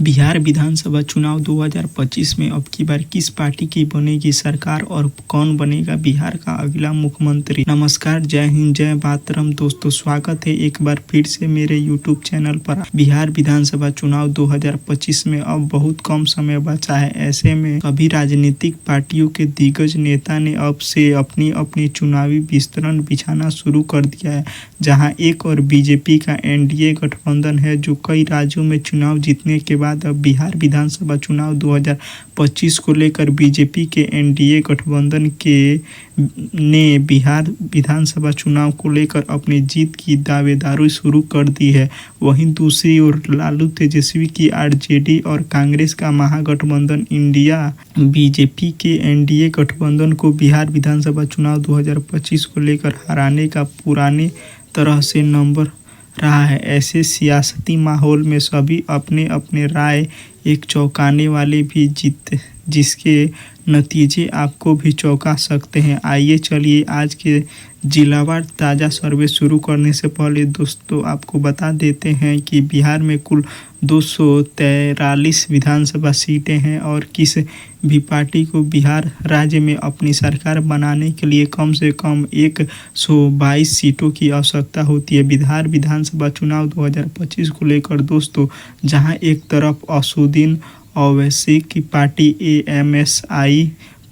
बिहार विधानसभा चुनाव 2025 में अब की बार किस पार्टी की बनेगी सरकार और कौन बनेगा बिहार का अगला मुख्यमंत्री। नमस्कार, जय हिंद, जय मातरम। दोस्तों, स्वागत है एक बार फिर से मेरे यूट्यूब चैनल पर। बिहार विधानसभा चुनाव 2025 में अब बहुत कम समय बचा है। ऐसे में सभी राजनीतिक पार्टियों के दिग्गज नेता ने अब से अपनी अपनी चुनावी विस्तरण बिछाना शुरू कर दिया है। जहां एक और बीजेपी का एनडीए गठबंधन है जो कई राज्यों में चुनाव जीतने के बाद अब बिहार विधानसभा चुनाव 2025 को लेकर बीजेपी के एनडीए गठबंधन ने बिहार विधानसभा चुनाव को लेकर अपनी जीत की दावेदारी शुरू कर दी है। वहीं दूसरी ओर लालू तेजस्वी की आरजेडी और कांग्रेस का महागठबंधन इंडिया बीजेपी के एनडीए गठबंधन को बिहार विधानसभा चुनाव 2025 को लेकर हराने का पुराने तरह से नंबर रहा है। ऐसे सियासती माहौल में सभी अपने अपने राय एक चौंकाने वाले भी जीते, जिसके नतीजे आपको भी चौंका सकते हैं। आइए चलिए आज के जिलावार ताज़ा सर्वे शुरू करने से पहले दोस्तों आपको बता देते हैं कि बिहार में कुल 243 विधानसभा सीटें हैं और किस भी पार्टी को बिहार राज्य में अपनी सरकार बनाने के लिए कम से कम 122 सीटों की आवश्यकता होती है। बिहार विधानसभा चुनाव 2025 को लेकर दोस्तों, जहां एक तरफ असदुद्दीन ओवैसी की पार्टी AMSI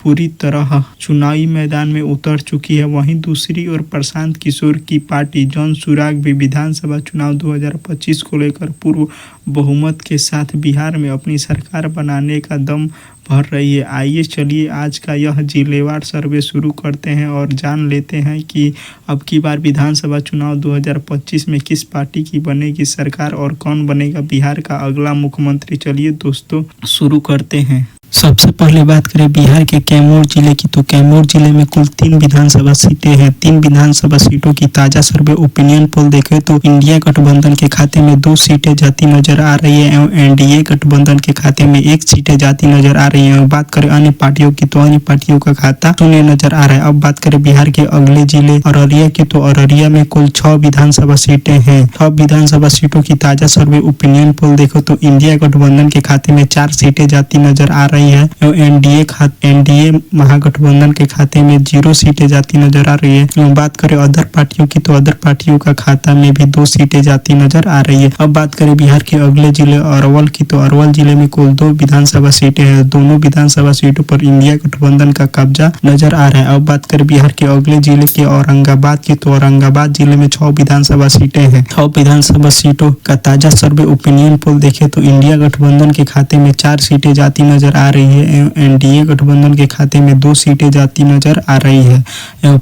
पूरी तरह चुनावी मैदान में उतर चुकी है, वहीं दूसरी ओर प्रशांत किशोर की पार्टी जन सुराग भी विधानसभा चुनाव 2025 को लेकर पूर्व बहुमत के साथ बिहार में अपनी सरकार बनाने का दम भर रही है। आइए चलिए आज का यह जिलेवार सर्वे शुरू करते हैं और जान लेते हैं कि अब की बार विधानसभा चुनाव 2025 में किस पार्टी की बनेगी सरकार और कौन बनेगा बिहार का अगला मुख्यमंत्री। चलिए दोस्तों शुरू करते हैं। सबसे पहले बात करें बिहार के कैमूर जिले की, तो कैमूर जिले में कुल 3 विधानसभा सीटें हैं। 3 विधानसभा सीटों की ताजा सर्वे ओपिनियन पोल देखें तो इंडिया गठबंधन के खाते में 2 सीटें जाती नजर आ रही है एवं एनडीए गठबंधन के खाते में 1 सीटें जाती नजर आ रही है। बात करें अन्य पार्टियों की तो अन्य पार्टियों का खाता शून्य नजर आ रहा है। अब बात करें बिहार के अगले जिले अररिया की, तो अररिया में कुल 6 विधानसभा सीटें हैं। 6 विधानसभा सीटों की ताजा सर्वे ओपिनियन पोल देखो तो इंडिया गठबंधन के खाते में 4 सीटें जाती नजर आ रही है। एनडीए महागठबंधन के खाते में 0 सीटें जाती नजर आ रही है। बात करें अदर पार्टियों की तो अदर पार्टियों का खाता में भी 2 सीटें जाती नजर आ रही है। अब बात करें बिहार के अगले जिले अरवल की, तो अरवल जिले में कुल 2 विधानसभा सीटें हैं। दोनों विधानसभा सीटों पर इंडिया गठबंधन का कब्जा नजर आ रहा है। अब बात करें बिहार के अगले जिले के औरंगाबाद की, तो औरंगाबाद जिले में 6 विधानसभा सीटें हैं। 6 विधानसभा सीटों का ताजा सर्वे ओपिनियन पोल देखे तो इंडिया गठबंधन के खाते में 4 सीटें जाती नजर आ रही है। एनडीए गठबंधन के खाते में 2 सीटें जाती नजर आ रही है।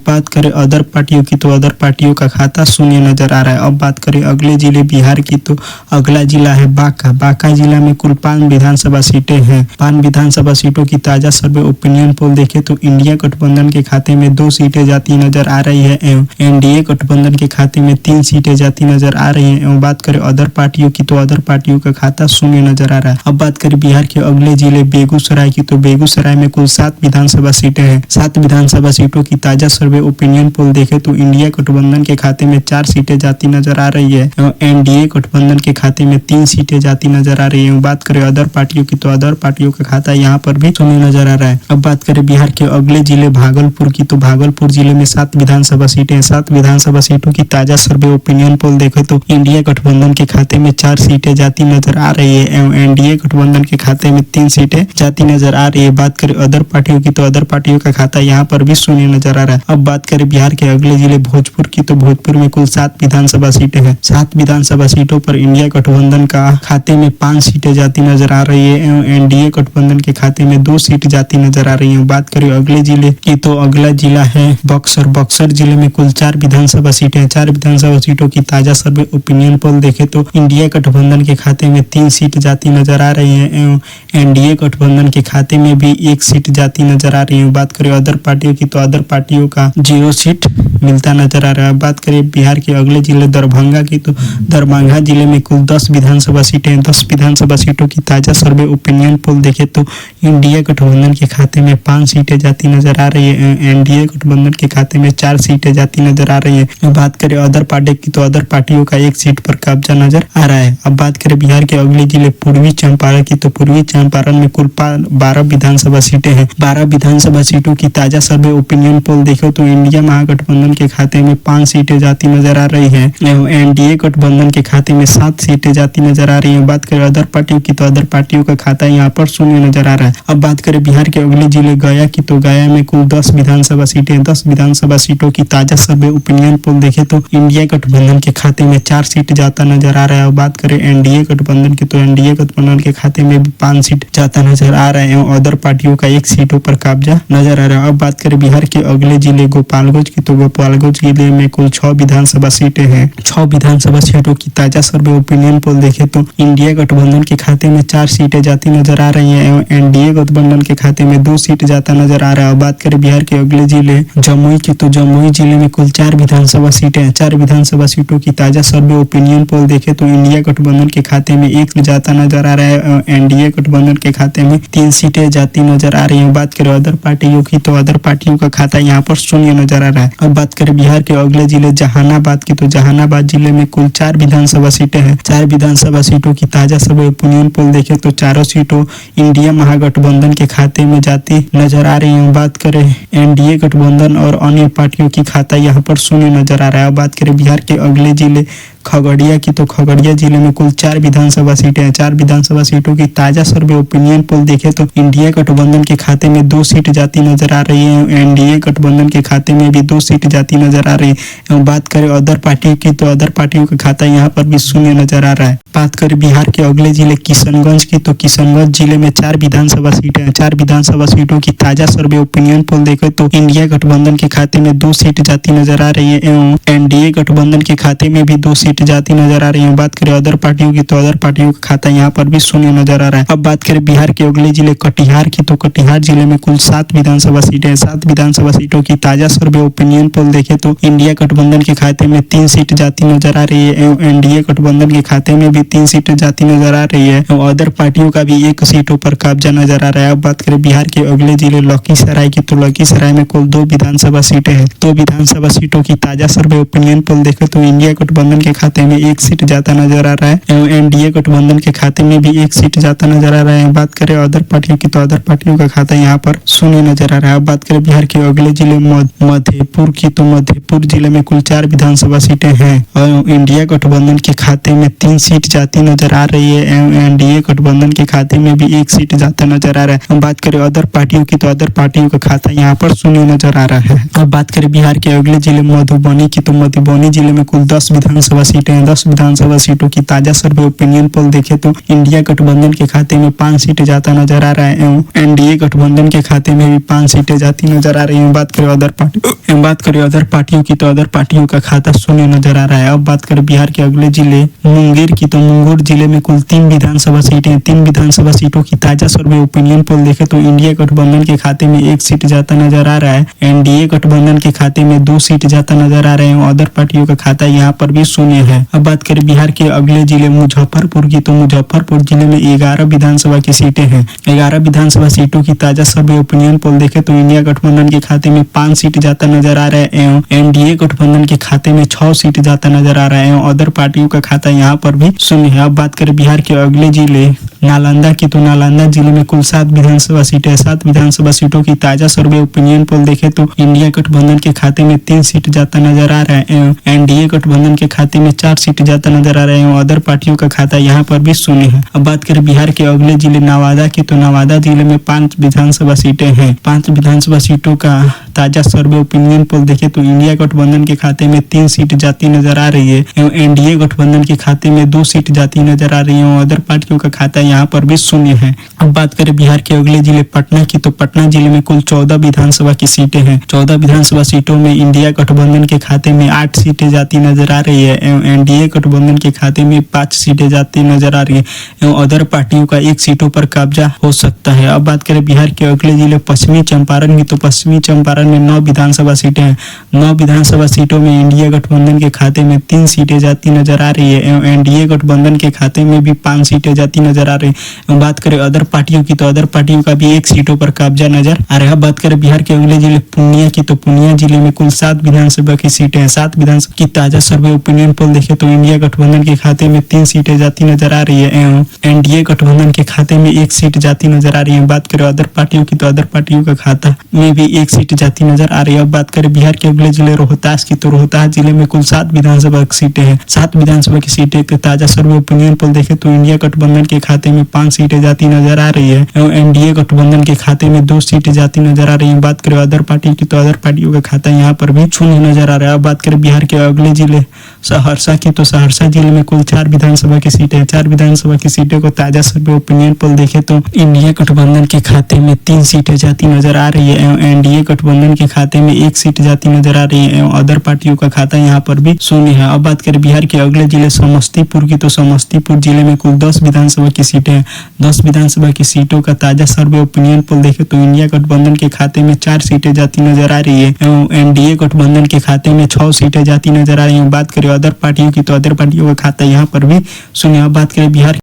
बात करें अदर पार्टियों की तो अदर पार्टियों का खाता शून्य नजर आ रहा है। अब बात करें अगले जिले बिहार की, तो अगला जिला है बांका। बांका जिला में कुल 5 विधानसभा सीटें हैं। 5 विधानसभा सीटों की ताजा सर्वे ओपिनियन पोल देखे तो इंडिया गठबंधन के खाते में 2 सीटें जाती नजर आ रही है एवं एनडीए गठबंधन के खाते में 3 सीटें जाती नजर आ रही है। एवं बात करें अदर पार्टियों की तो अदर पार्टियों का खाता शून्य नजर आ रहा है। अब बात करें बिहार के अगले जिले बेगूसराय की, तो बेगूसराय में कुल 7 विधानसभा सीटें हैं। 7 विधानसभा सीटों की ताजा सर्वे ओपिनियन पोल देखे तो इंडिया गठबंधन के खाते में 4 सीटें जाती नजर आ रही है एवं एनडीए गठबंधन के खाते में 3 सीटें जाती नजर आ रही है। बात करें अदर पार्टियों की तो अदर पार्टियों का खाता यहाँ पर भी शून्य नजर आ रहा है। अब बात करें बिहार के अगले जिले भागलपुर की, तो भागलपुर जिले में 7 विधानसभा सीटें हैं। 7 विधानसभा सीटों की ताजा सर्वे ओपिनियन पोल देखे तो इंडिया गठबंधन के खाते में 4 सीटें जाती नजर आ रही है एवं एनडीए गठबंधन के खाते में 3 सीटें जाती नजर आ रही है। बात करें अदर पार्टियों की तो अदर पार्टियों का खाता यहाँ पर भी शून्य नजर आ रहा है। अब बात करें बिहार के अगले जिले भोजपुर की, तो भोजपुर में कुल 7 विधानसभा सीटें हैं। 7 विधानसभा सीटों पर इंडिया गठबंधन का खाते में 5 सीटें जाती नजर आ रही है एवं एनडीए गठबंधन के खाते में 2 सीट जाती नजर आ रही है। बात करें अगले जिले की, तो अगला जिला है बक्सर। बक्सर जिले में कुल 4 विधानसभा सीटें हैं। 4 विधानसभा सीटों की ताजा सर्वे ओपिनियन पोल देखे तो इंडिया गठबंधन के खाते में 3 सीट जाती नजर आ रही है एवं एनडीए गठबंधन गठबंधन के खाते में भी एक सीट जाती नजर आ रही है। बात करें अदर पार्टियों की तो अदर पार्टियों का 0 सीट मिलता नजर आ रहा है। बात करें बिहार के अगले जिले दरभंगा की तो दरभंगा जिले में कुल 10 विधानसभा सीटें हैं। 10 विधानसभा सीटों की ताजा सर्वे ओपिनियन पोल देखे तो इंडिया गठबंधन के खाते में 5 सीटें जाती नजर आ रही है। एनडीए गठबंधन के खाते में 4 सीटें जाती नजर आ रही है। बात करें अदर पार्टी की तो अदर पार्टियों का 1 सीट पर कब्जा नजर आ रहा है। अब बात करें बिहार के अगले जिले पूर्वी चंपारण की तो पूर्वी चंपारण में कुल 12 विधानसभा सीटें हैं। 12 विधानसभा सीटों की ताजा सर्वे ओपिनियन पोल देखो तो इंडिया महागठबंधन के खाते में 5 सीटें जाती नजर आ रही है। एनडीए गठबंधन के खाते में 7 सीटें जाती नजर आ रही है। बात करें अदर पार्टियों की तो अदर पार्टियों का खाता यहाँ पर शून्य नजर आ रहा है। अब बात करें बिहार के अगले जिले गया की तो गया में कुल 10 विधानसभा सीटें। 10 विधानसभा सीटों की ताजा सर्वे ओपिनियन पोल देखे तो इंडिया गठबंधन के खाते में 4 सीट जाता नजर आ रहा है। बात करें एनडीए गठबंधन की तो एनडीए गठबंधन के खाते में भी 5 सीट जाता नजर आ रहा है। अदर पार्टियों का 1 सीटों पर कब्जा नजर आ रहा है। अब बात करें बिहार के अगले जिले गोपालगंज की तो गोपालगंज जिले में कुल 6 विधानसभा सीटें हैं। 6 विधानसभा सीटों की ताजा सर्वे ओपिनियन पोल देखे तो इंडिया गठबंधन के खाते में 4 सीटें जाती नजर आ रही है। एनडीए गठबंधन के खाते में 2 सीट जाता नजर आ रहा है। बात करें बिहार के अगले जिले जमुई की तो जमुई जिले में कुल 4 विधानसभा सीटें हैं। 4 विधानसभा सीटों की ताजा सर्वे ओपिनियन पोल देखे तो इंडिया गठबंधन के खाते में 1 जाता नजर आ रहा है। एनडीए गठबंधन के खाते में 3 सीटें जाती नजर आ रही है। बात करें अदर पार्टियों की तो अदर पार्टियों का खाता यहाँ पर शून्य नजर आ रहा है। अब बात करें बिहार के अगले जिले जहानाबाद की तो जहानाबाद जिले में कुल 4 विधानसभा सीटें हैं। 4 विधानसभा सीटों की ताजा सर्वे ओपिनियन पोल देखे तो चारों सीटों इंडिया महागठबंधन के खाते में जाती नजर आ रही है। बात करें एनडीए गठबंधन और अन्य पार्टियों की खाता यहाँ पर शून्य नजर आ रहा है। बात करें बिहार के अगले जिले खगड़िया की तो खगड़िया जिले में कुल 4 विधानसभा सीटें हैं। 4 विधानसभा सीटों की ताजा सर्वे ओपिनियन पोल देखे तो इंडिया गठबंधन के खाते में 2 सीट जाती नजर आ रही है। एनडीए गठबंधन के खाते में भी 2 सीट जाती नजर आ रही है। बात करें अदर पार्टी की तो अदर पार्टियों का खाता यहाँ पर भी शून्य नजर आ रहा है। बात करें बिहार के अगले जिले किशनगंज की तो किशनगंज जिले में 4 विधानसभा सीटें हैं। 4 विधानसभा सीटों की ताजा सर्वे ओपिनियन पोल देखे तो इंडिया गठबंधन के खाते में 2 सीट जाती नजर आ रही है एवं एनडीए गठबंधन के खाते में भी 2 सीट जाती नजर आ रही है। बात करें अदर पार्टियों की तो अदर पार्टियों का खाता यहाँ पर भी शून्य नजर आ रहा है। अब बात करें बिहार के अगले जिले कटिहार की तो कटिहार जिले में कुल 7 विधानसभा सीटें हैं। 7 विधानसभा सीटों की ताजा सर्वे ओपिनियन पोल देखे तो इंडिया गठबंधन के खाते में 3 सीट जाती नजर आ रही है एवं एनडीए गठबंधन के खाते में भी 3 सीटें जाती नजर आ रही है और अदर पार्टियों का भी 1 सीटों पर कब्जा नजर आ रहा है। अब बात करें बिहार के अगले जिले लखीसराय की तो लखीसराय में कुल 2 विधानसभा सीटें हैं। 2 विधानसभा सीटों की ताजा सर्वे ओपिनियन पोल देखे तो इंडिया गठबंधन के खाते में 1 सीट जाता नजर आ रहा है एवं एनडीए गठबंधन के खाते में भी 1 सीट जाता नजर आ रहा है। बात करें अदर पार्टियों की तो अदर पार्टियों का खाता यहाँ पर शून्य नजर आ रहा है। अब बात करें बिहार के अगले जिले मधेपुर की तो मधेपुर जिले में कुल 4 विधानसभा सीटें हैं और इंडिया गठबंधन के खाते में 3 सीट जाती नजर आ रही है एवं एनडीए गठबंधन के खाते में भी 1 सीट जाता नजर आ रहा है। बात करें अदर पार्टियों की तो अदर पार्टियों का खाता यहाँ पर शून्य नजर आ रहा है। अब बात करें बिहार के अगले जिले मधुबनी की तो मधुबनी जिले में कुल 10 विधानसभा सीटें हैं। 10 विधानसभा सीटों की ताजा सर्वे ओपिनियन पोल देखे तो इंडिया गठबंधन के खाते में 5 सीटें जाता नजर आ रहा है एवं एनडीए गठबंधन के खाते में भी 5 सीटें जाती नजर आ रही है। बात करें अदर पार्टियों की तो अदर पार्टियों का खाता शून्य नजर आ रहा है। अब बात करें बिहार के अगले जिले मुंगेर की तो मुंगेर जिले में कुल 3 विधानसभा सीटें हैं। 3 विधानसभा सीटों की ताजा सर्वे ओपिनियन पोल देखे तो इंडिया गठबंधन के खाते में 1 सीट जाता नजर आ रहा है। एनडीए गठबंधन के खाते में 2 सीट जाता नजर आ रहे हैं। अदर पार्टियों का खाता यहाँ पर भी शून्य है। अब बात करें बिहार के अगले जिले मुजफ्फरपुर की तो मुजफ्फरपुर जिले में 11 विधानसभा की सीटें हैं। 11 विधानसभा सीटों की ताजा सर्वे ओपिनियन पोल देखे तो इंडिया गठबंधन के खाते में 5 सीट जाता नजर आ रहा है एवं एनडीए गठबंधन के खाते में 6 सीट जाता नजर आ रहा है एवं अदर पार्टियों का खाता यहाँ पर भी शून्य है। अब बात करें बिहार के अगले जिले नालंदा की तो नालंदा जिले में कुल 7 विधानसभा सीटें हैं। 7 विधानसभा सीटों की ताजा सर्वे ओपिनियन पोल देखे तो इंडिया गठबंधन के खाते में 3 सीट जाता नजर आ रहा है एवं एनडीए गठबंधन के खाते में 4 सीट जाता नजर आ रहा है एवं अदर पार्टियों का खाता यहाँ पर भी शून्य है। अब बात करें बिहार के अगले जिले नवादा की तो नवादा जिले में 5 विधानसभा सीटें हैं। 5 विधानसभा सीटों का ताजा सर्वे ओपिनियन पोल देखे तो इंडिया गठबंधन के खाते में 3 सीट जाती नजर आ रही है एवं एनडीए गठबंधन के खाते में 2 सीट जाती नजर आ रही है और अदर पार्टियों का खाता यहाँ पर भी शून्य है। अब बात करें बिहार के अगले जिले पटना की, तो पटना जिले में कुल 14 विधानसभा की सीटें हैं। 14 विधानसभा सीटों में इंडिया गठबंधन के खाते में 8 सीटें जाती नजर आ रही है एवं एनडीए गठबंधन के खाते में 5 सीटें जाती नजर आ रही है एवं अदर पार्टियों का 1 सीटों पर कब्जा हो सकता है। अब बात करें बिहार के अगले जिले पश्चिमी चंपारण की, तो पश्चिमी चंपारण में 9 विधानसभा सीटें हैं। 9 विधानसभा सीटों में इंडिया गठबंधन के खाते में 3 सीटें जाती नजर आ रही है एवं एनडीए गठबंधन के खाते में भी 5 सीटें जाती नजर आ रही है। बात करें अदर पार्टियों की, तो अदर पार्टियों का भी 1 सीटों पर कब्जा नजर आ रहा है। बात करें बिहार के अगले जिले पूर्णिया की, तो पूर्णिया जिले में कुल 7 विधानसभा की सीटें हैं। 7 विधानसभा की ताजा सर्वे ओपिनियन पोल देखें तो इंडिया गठबंधन के खाते में 3 सीटें जाती नजर आ रही है एवं एनडीए गठबंधन के खाते में 1 सीट जाती नजर आ रही है। बात करें अदर पार्टियों की, तो अदर पार्टियों का खाता में भी 1 सीट जाती नजर आ रही है। अब बात करें बिहार के अगले जिले रोहतास की, तो रोहतास जिले में कुल 7 विधानसभा की सीटें हैं। 7 विधानसभा की सीटें के ताजा सर्वे ओपिनियन पोल देखें तो इंडिया गठबंधन के खाते में 5 सीटें जाती नजर आ रही है एवं एनडीए गठबंधन के खाते में 2 सीटें जाती नजर आ रही है। बात करें अदर पार्टी की, तो अदर पार्टियों का खाता यहाँ पर भी शून्य नजर आ रहा है। अब बात करें बिहार के अगले जिले सहरसा की, तो सहरसा जिले में कुल 4 विधानसभा की सीटें हैं। 4 विधानसभा की सीटें को ताजा सर्वे ओपिनियन पोल देखें तो इंडिया गठबंधन के खाते में 3 सीटें जाती नजर आ रही है एवं एनडीए गठबंधन के खाते में 1 सीट जाती नजर आ रही है एवं अदर पार्टियों का खाता यहाँ पर भी शून्य है। अब बात करें बिहार के अगले जिले समस्तीपुर की, तो समस्तीपुर जिले में कुल 10 विधानसभा की सीटें हैं। 10 विधानसभा की सीटों का ताजा सर्वे ओपिनियन पोल देखें तो इंडिया गठबंधन के खाते में 4 सीटें जाती नजर आ रही है एवं एनडीए गठबंधन के खाते में 6 सीटें जाती नजर आ रही है। बात करें अदर पार्टियों की, तो अदर पार्टियों का खाता यहाँ पर भी शून्य। अब बात करें बिहार